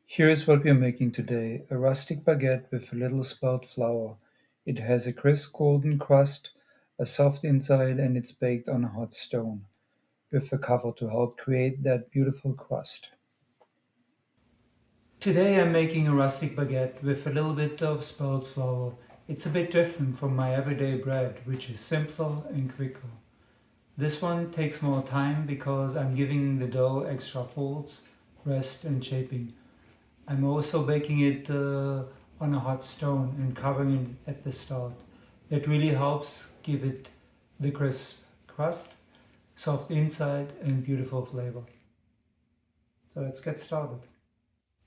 Here's what we are making today: a rustic baguette with a little spelt flour. It has a crisp golden crust, a soft inside, and it's baked on a hot stone, with a cover to help create that beautiful crust. Today I'm making a rustic baguette with a little bit of spelt flour. It's a bit different from my everyday bread, which is simpler and quicker. This one takes more time because I'm giving the dough extra folds, rest, and shaping. I'm also baking it on a hot stone and covering it at the start. That really helps give it the crisp crust, soft inside, and beautiful flavor. So let's get started.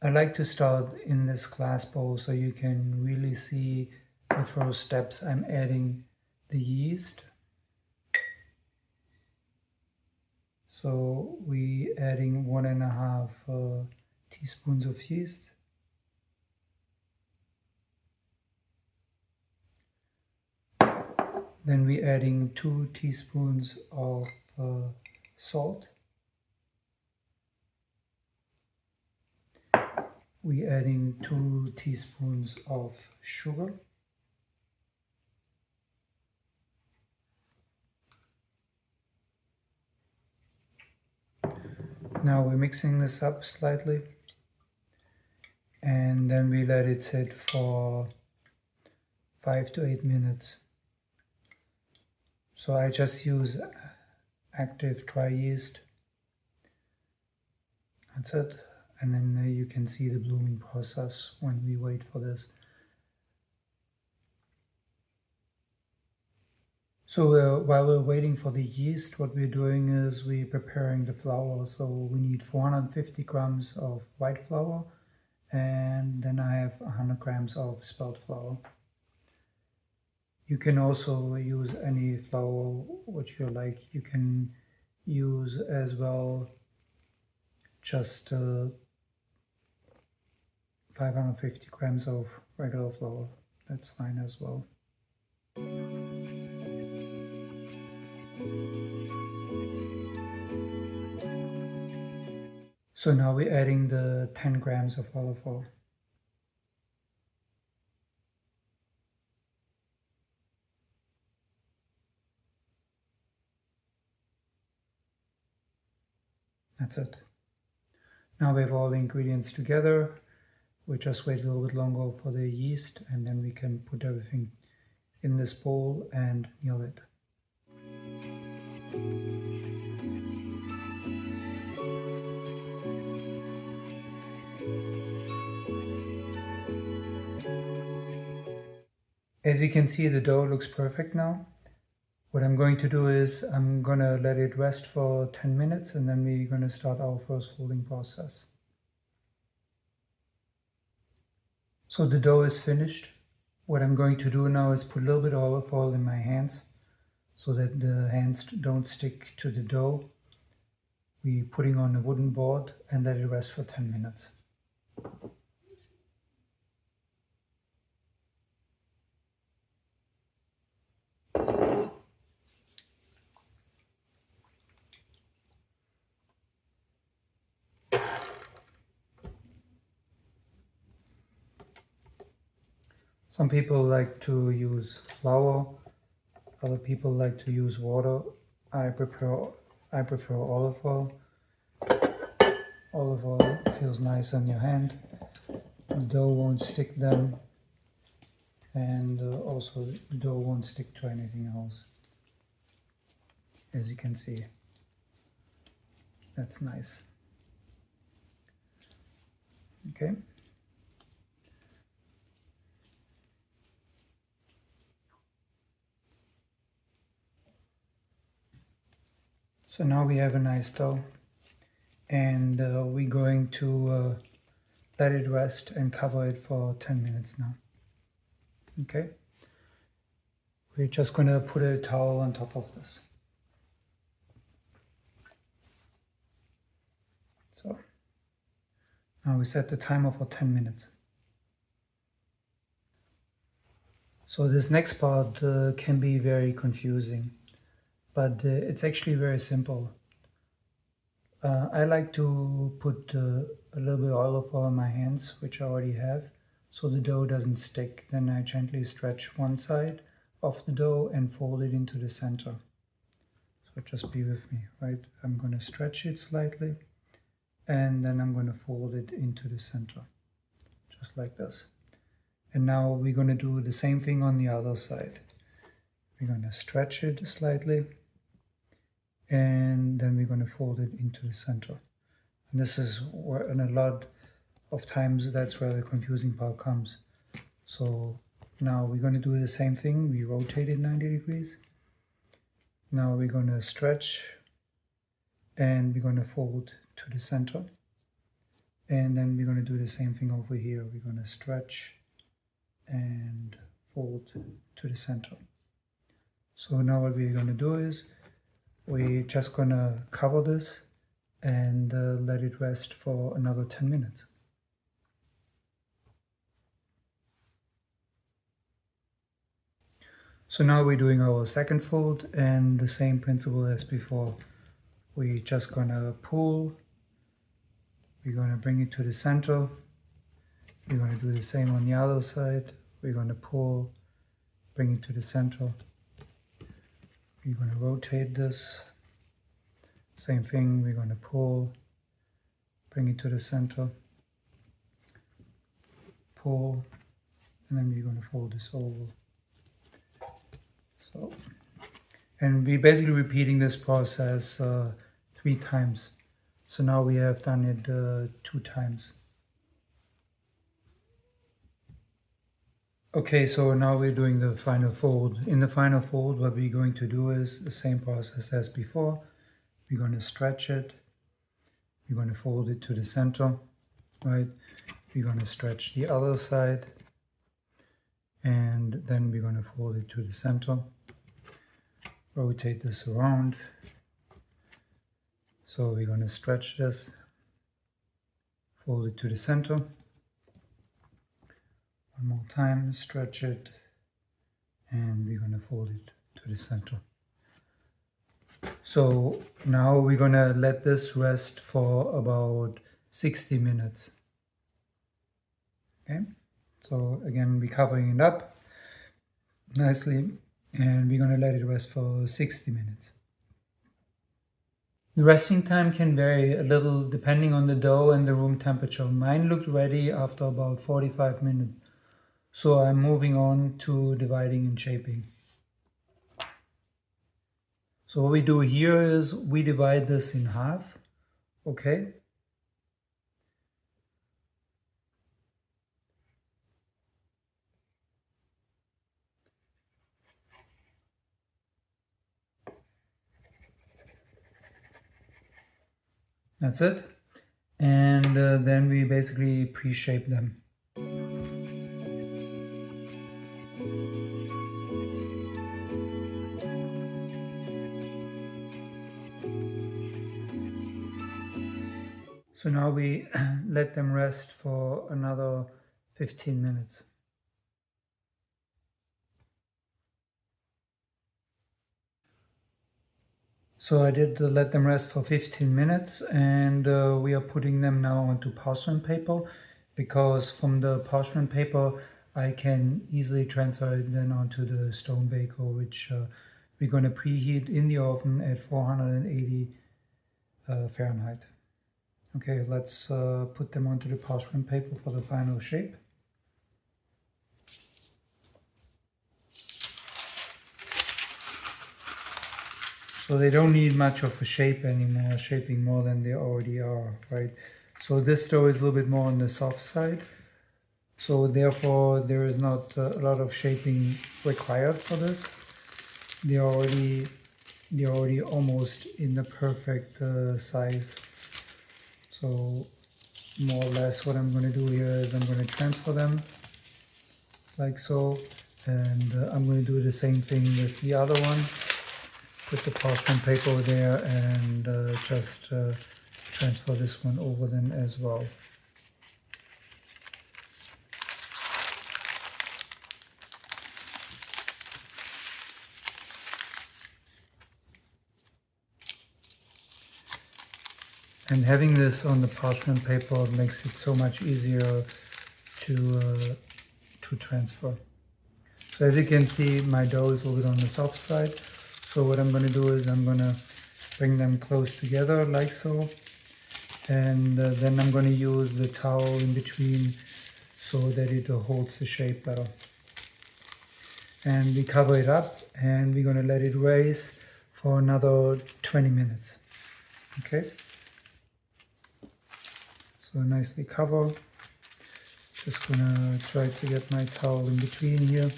I like to start in this glass bowl so you can really see the first steps. I'm adding the yeast. So we adding 1.5 teaspoons of yeast. Then we adding 2 teaspoons of salt. We adding 2 teaspoons of sugar. Now we're mixing this up slightly, and then we let it sit for 5 to 8 minutes. So I just use active dry yeast. That's it. And then you can see the blooming process when we wait for this. So while we're waiting for the yeast, what we're doing is we're preparing the flour. So we need 450 grams of white flour, and then I have 100 grams of spelt flour. You can also use any flour which you like. You can use as well just 550 grams of regular flour. That's fine as well. So now we're adding the 10 grams of olive oil. That's it. Now we have all the ingredients together. We just wait a little bit longer for the yeast, and then we can put everything in this bowl and knead it. As you can see, the dough looks perfect now. What I'm going to do is I'm going to let it rest for 10 minutes, and then we're going to start our first folding process. So the dough is finished. What I'm going to do now is put a little bit of olive oil in my hands so that the hands don't stick to the dough. We're putting on a wooden board and let it rest for 10 minutes. Some people like to use flour, other people like to use water. I prefer olive oil. Olive oil feels nice on your hand. The dough won't stick then, and also the dough won't stick to anything else. As you can see, that's nice. Okay. So now we have a nice dough, and we're going to let it rest and cover it for 10 minutes now. Okay. We're just going to put a towel on top of this. So now we set the timer for 10 minutes. So this next part can be very confusing, but it's actually very simple. I like to put a little bit of olive oil on my hands, which I already have, so the dough doesn't stick. Then I gently stretch one side of the dough and fold it into the center. So just be with me, right? I'm going to stretch it slightly, and then I'm going to fold it into the center, just like this. And now we're going to do the same thing on the other side. We're going to stretch it slightly, and then we're going to fold it into the center. And this is where, and a lot of times, that's where the confusing part comes. So now we're going to do the same thing. We rotate it 90 degrees. Now we're going to stretch, and we're going to fold to the center. And then we're going to do the same thing over here. We're going to stretch and fold to the center. So now what we're going to do is we're just going to cover this and let it rest for another 10 minutes. So now we're doing our second fold, and the same principle as before. We're just going to pull, we're going to bring it to the center, we're going to do the same on the other side. We're going to pull, bring it to the center, we're going to rotate this, same thing, we're going to pull, bring it to the center, pull, and then we're going to fold this over. So, and we're basically repeating this process 3 times. So now we have done it 2 times. Okay, so now we're doing the final fold. In the final fold, what we're going to do is the same process as before. We're going to stretch it. We're going to fold it to the center, right? We're going to stretch the other side, and then we're going to fold it to the center. Rotate this around. So we're going to stretch this, fold it to the center. One more time, stretch it, and we're going to fold it to the center. So now we're going to let this rest for about 60 minutes. Okay, so again, we're covering it up nicely, and we're going to let it rest for 60 minutes. The resting time can vary a little depending on the dough and the room temperature. Mine looked ready after about 45 minutes. So I'm moving on to dividing and shaping. So what we do here is we divide this in half, okay? That's it. And then we basically pre-shape them. So now we let them rest for another 15 minutes. So I did let them rest for 15 minutes, and we are putting them now onto parchment paper, because from the parchment paper I can easily transfer it then onto the stone baker, which we're going to preheat in the oven at 480 Fahrenheit. Okay, let's put them onto the parchment paper for the final shape. So they don't need much of a shape anymore, shaping more than they already are, right? So this dough is a little bit more on the soft side. So therefore there is not a lot of shaping required for this. They're already almost in the perfect size. So more or less what I'm going to do here is I'm going to transfer them like so. And I'm going to do the same thing with the other one. Put the parchment paper there and just transfer this one over then as well. And having this on the parchment paper makes it so much easier to transfer. So as you can see, my dough is a little bit on the soft side. So what I'm going to do is I'm going to bring them close together like so. And then I'm going to use the towel in between so that it holds the shape better. And we cover it up and we're going to let it raise for another 20 minutes. Okay? So nicely cover. Just gonna try to get my towel in between here.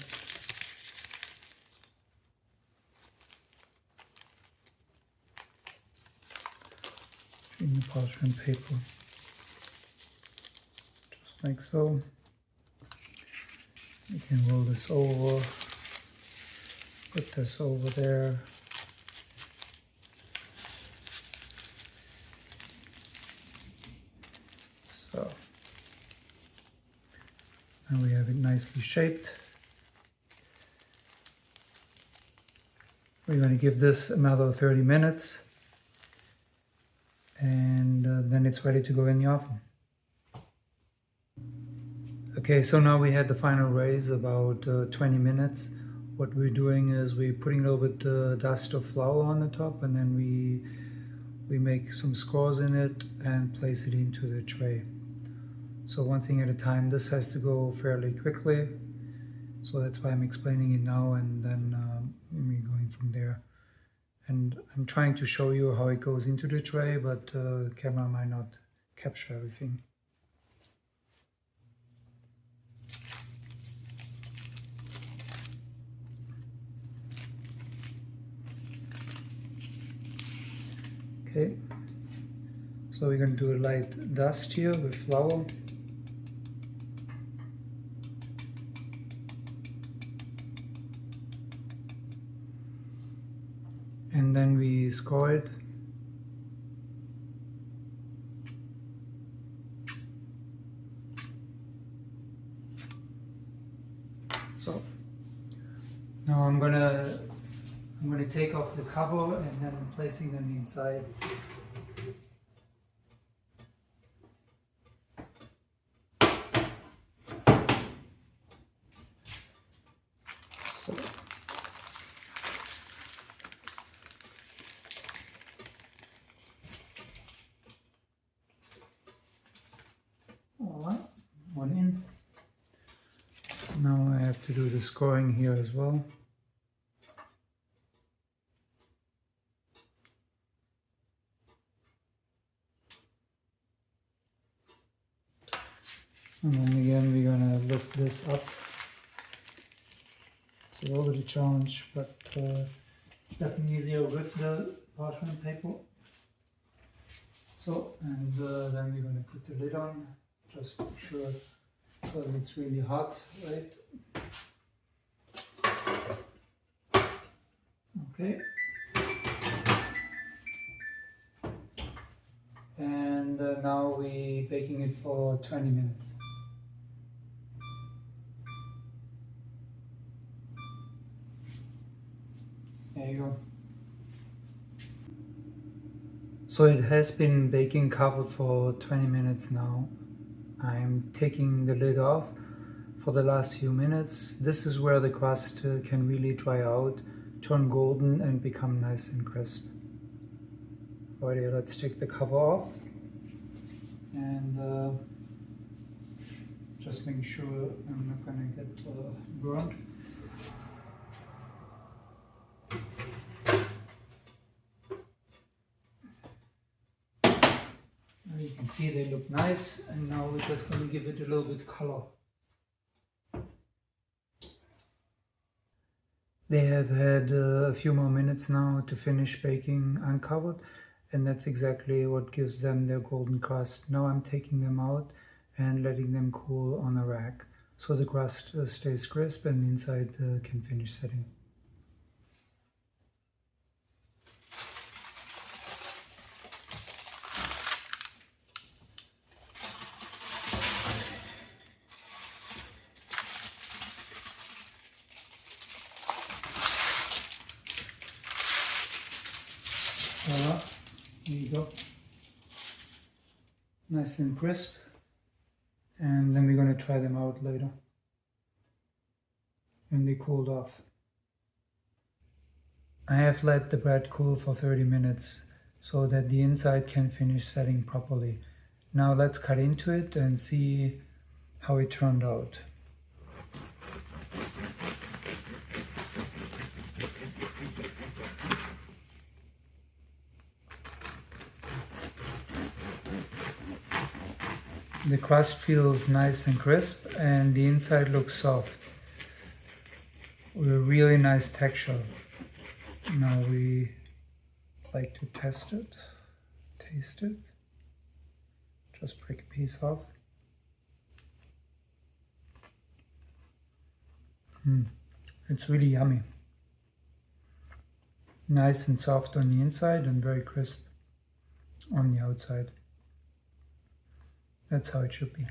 In the parchment paper. Just like so. You can roll this over. Put this over there. So. Now we have it nicely shaped. We're going to give this another 30 minutes and then it's ready to go in the oven. Okay, so now we had the final raise about 20 minutes. What we're doing is we're putting a little bit dust of flour on the top and then we make some scores in it and place it into the tray. So one thing at a time. This has to go fairly quickly, so that's why I'm explaining it now, and then we're going from there. And I'm trying to show you how it goes into the tray, but the camera might not capture everything. Okay, so we're going to do a light dust here with flour. And then we score it. So now I'm gonna take off the cover and then I'm placing them inside. Alright, one in. Now I have to do the scoring here as well. And then again we're gonna lift this up. It's a little bit of a challenge, but it's definitely easier with the parchment paper. So, and then we're gonna put the lid on. Just make sure, because it's really hot, right? Okay. And now we're baking it for 20 minutes. There you go. So it has been baking covered for 20 minutes now. I'm taking the lid off for the last few minutes. This is where the crust can really dry out, turn golden and become nice and crisp. Alrighty, let's take the cover off and just make sure I'm not gonna get burnt. You can see they look nice, and now we're just going to give it a little bit color. They have had a few more minutes now to finish baking uncovered, and that's exactly what gives them their golden crust. Now I'm taking them out and letting them cool on a rack so the crust stays crisp and inside can finish setting. There you go. nice and crisp. And then we're going to try them out later when they cooled off. I have let the bread cool for 30 minutes so that the inside can finish setting properly. Now let's cut into it and see how it turned out. The crust feels nice and crisp and the inside looks soft with a really nice texture. Now we like to test it, taste it. Just break a piece off. It's really yummy. Nice and soft on the inside and very crisp on the outside. That's how it should be.